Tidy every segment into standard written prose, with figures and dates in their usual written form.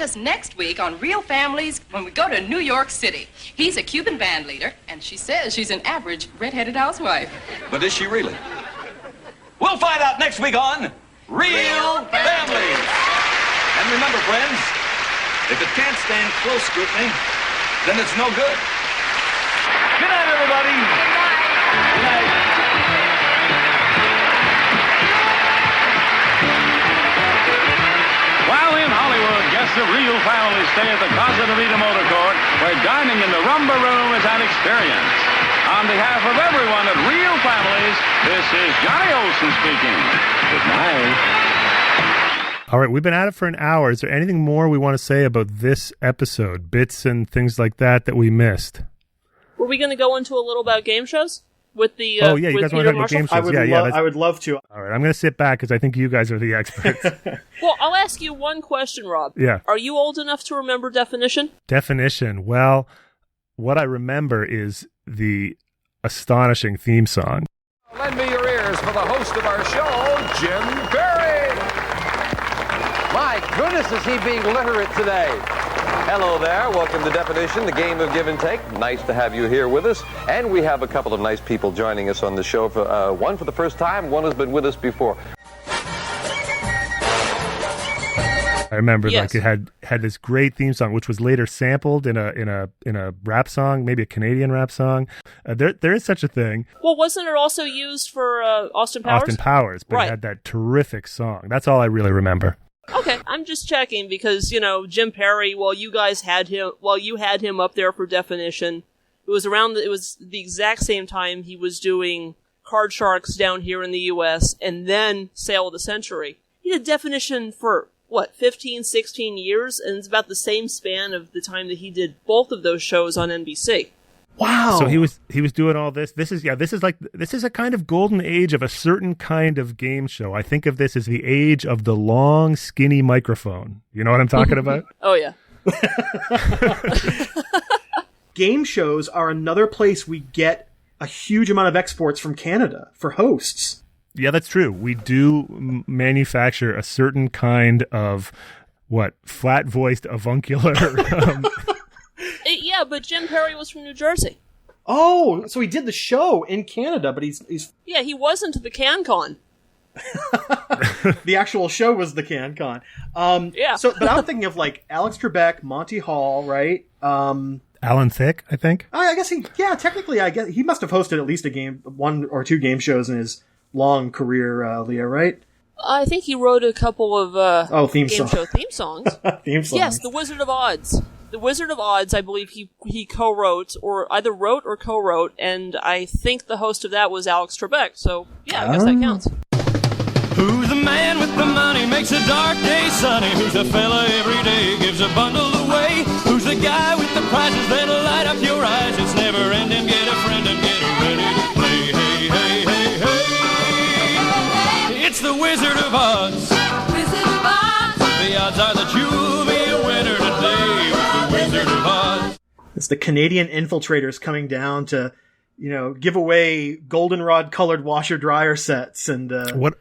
watch us next week on Real Families when we go to New York City. He's a Cuban band leader, and she says she's an average red-headed housewife. But is she really? We'll find out next week on Real Families. And remember, friends, if it can't stand close scrutiny, then it's no good. Good night, everybody. Good night. While in Hollywood, guests of Real Families stay at the Casa de Vida Motor Court, where dining in the Rumba Room is an experience. On behalf of everyone at Real Families, this is Johnny Olson speaking. Good night. All right, we've been at it for an hour. Is there anything more we want to say about this episode? Bits and things like that we missed? Were we going to go into a little about game shows? With the you guys want to talk about game shows? I would love to. All right, I'm going to sit back because I think you guys are the experts. Well, I'll ask you one question, Rob. Yeah. Are you old enough to remember Definition? Definition. Well, what I remember is the astonishing theme song. Lend me your ears for the host of our show, Jim Perry. My goodness, is he being literate today. Hello there. Welcome to Definition, the game of give and take. Nice to have you here with us. And we have a couple of nice people joining us on the show. One for the first time, one has been with us before. I remember, like, it had this great theme song, which was later sampled in a rap song, maybe a Canadian rap song. There is such a thing. Well, wasn't it also used for Austin Powers? Austin Powers, but it had that terrific song. That's all I really remember. Okay, I'm just checking because, Jim Perry, while you had him up there for Definition, it was the exact same time he was doing Card Sharks down here in the US and then Sale of the Century. He did Definition for 15, 16 years, and it's about the same span of the time that he did both of those shows on NBC. Wow. So he was doing all this. This is a kind of golden age of a certain kind of game show. I think of this as the age of the long, skinny microphone. You know what I'm talking about? Oh, yeah. Game shows are another place we get a huge amount of exports from Canada for hosts. Yeah, that's true. We do manufacture a certain kind of, flat-voiced avuncular... Yeah, but Jim Perry was from New Jersey. Oh, so he did the show in Canada, but he's... Yeah, he wasn't the CanCon. The actual show was the CanCon. Yeah. But I'm thinking of, Alex Trebek, Monty Hall, right? Alan Thicke, I think. I guess technically, I guess he must have hosted at least one or two game shows in his long career, Leah, right? I think he wrote a couple of game show theme songs. Theme songs. Yes, The Wizard of Odds. The Wizard of Odds, I believe he co-wrote, or either wrote or co-wrote, and I think the host of that was Alex Trebek, so yeah, I guess that counts. Who's the man with the money, makes a dark day sunny? Who's the fella every day, gives a bundle away? Who's the guy with the prizes that'll light up your eyes? It's never ending, get a friend and get ready to play. Hey, hey, hey, hey. It's the Wizard of Odds. Wizard of Odds. The odds are that you'll be a winner today. It's the Canadian infiltrators coming down to, give away goldenrod colored washer dryer sets and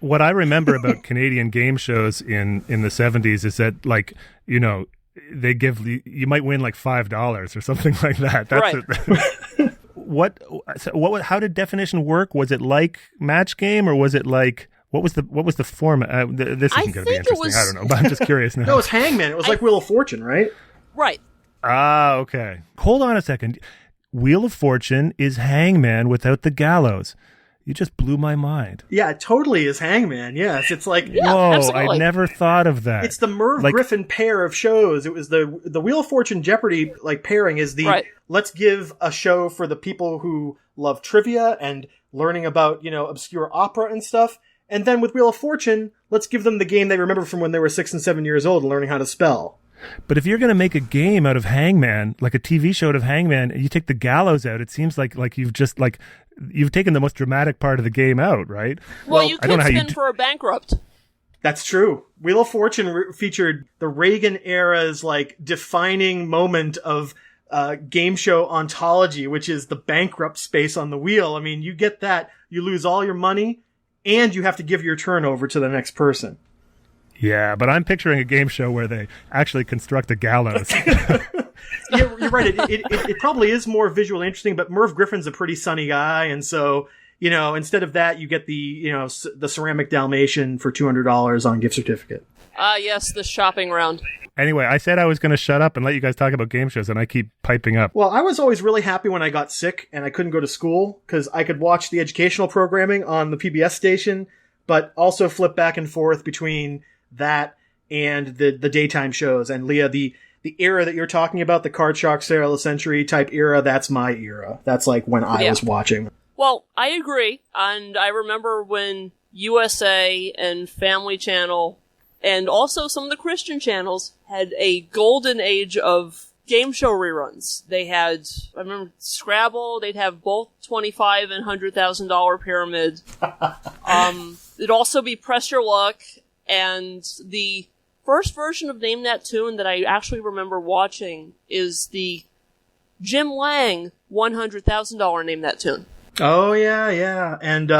what I remember about Canadian game shows in the 70s is that they give you might win $5 or something like that. That's right. How did Definition work? Was it like Match Game or was it like what was the format? This isn't going to be interesting. I don't know, but I'm just curious now. No, it was Hangman. It was like Wheel of Fortune, right? Right. Ah, okay. Hold on a second. Wheel of Fortune is Hangman without the gallows. You just blew my mind. Yeah, it totally is Hangman. Yes, it's like whoa! Absolutely. I never thought of that. It's the Merv Griffin pair of shows. It was the Wheel of Fortune Jeopardy pairing is the let's give a show for the people who love trivia and learning about obscure opera and stuff. And then with Wheel of Fortune, let's give them the game they remember from when they were 6 and 7 years old and learning how to spell. But if you're going to make a game out of Hangman, like a TV show out of Hangman, and you take the gallows out, it seems like you've just you've taken the most dramatic part of the game out, right? Well, you could spin for a bankrupt. That's true. Wheel of Fortune featured the Reagan era's defining moment of game show ontology, which is the bankrupt space on the wheel. I mean, you get that, you lose all your money, and you have to give your turn over to the next person. Yeah, but I'm picturing a game show where they actually construct a gallows. Yeah, you're right. It probably is more visually interesting, but Merv Griffin's a pretty sunny guy, and so, instead of that, you get the, the ceramic Dalmatian for $200 on gift certificate. Yes, the shopping round. Anyway, I said I was going to shut up and let you guys talk about game shows, and I keep piping up. Well, I was always really happy when I got sick and I couldn't go to school, because I could watch the educational programming on the PBS station, but also flip back and forth between that and the daytime shows. And Leah, the era that you're talking about, the Card Shark Sale of the Century type era, that's my era. That's like when I was watching. Well, I agree. And I remember when USA and Family Channel and also some of the Christian channels had a golden age of game show reruns. They had, I remember Scrabble, they'd have both $25,000 and $100,000 Pyramid. It'd also be Press Your Luck, and the first version of Name That Tune that I actually remember watching is the Jim Lang $100,000 Name That Tune. Oh, yeah. And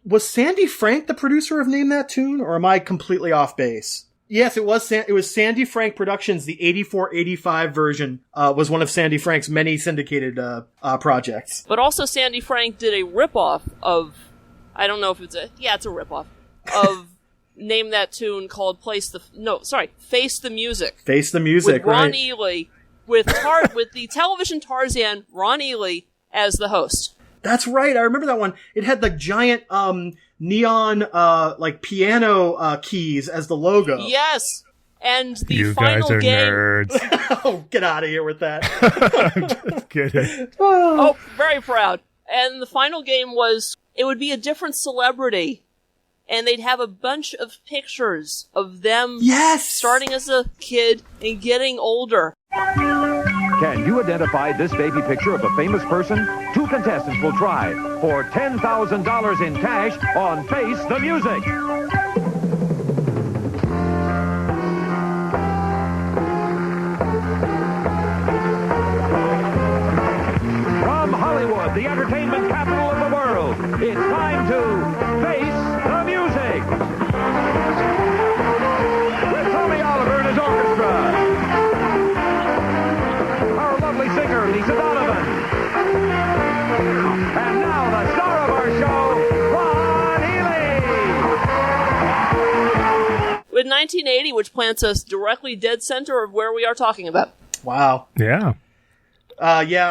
was Sandy Frank the producer of Name That Tune, or am I completely off base? Yes, it was. It was Sandy Frank Productions. The 84-85 version was one of Sandy Frank's many syndicated projects. But also Sandy Frank did a ripoff of, I don't know if it's it's a ripoff of Name That Tune called Face the Music. Face the Music, with Ron Ely, with the television Tarzan, Ron Ely as the host. That's right. I remember that one. It had the giant neon piano keys as the logo. Yes. And the you final guys are game. Nerds. Oh, get out of here with that. I'm just kidding. Oh, very proud. And the final game was, it would be a different celebrity. And they'd have a bunch of pictures of them starting as a kid and getting older. Can you identify this baby picture of a famous person? 2 contestants will try for $10,000 in cash on Face the Music. From Hollywood, the entertainment capital of the world, it's time to Face the Music. With Tommy Oliver and his orchestra. Our lovely singer, Lisa Donovan. And now the star of our show, Ron Ely. With 1980, which plants us directly dead center of where we are talking about. Wow. Yeah.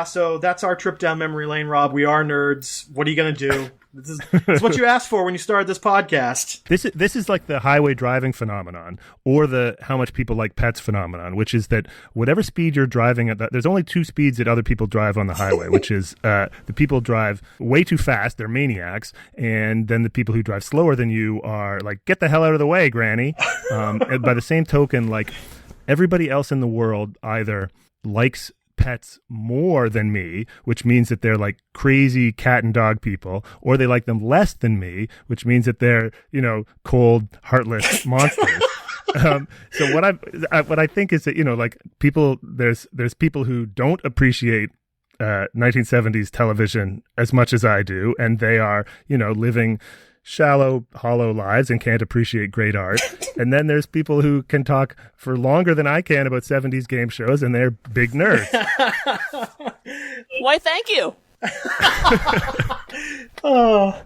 So that's our trip down memory lane, Rob. We are nerds. What are you going to do? This is what you asked for when you started this podcast. This is like the highway driving phenomenon, or the how much people like pets phenomenon, which is that whatever speed you're driving at, there's only 2 speeds that other people drive on the highway, which is the people drive way too fast, they're maniacs, and then the people who drive slower than you are like, get the hell out of the way, Granny. And by the same token, like everybody else in the world either likes pets more than me, which means that they're like crazy cat and dog people, or they like them less than me, which means that they're, cold, heartless monsters. So what I think is that, like people, there's people who don't appreciate 1970s television as much as I do, and they are, living shallow, hollow lives and can't appreciate great art. And then there's people who can talk for longer than I can about 70s game shows, and they're big nerds. Why, thank you. Oh.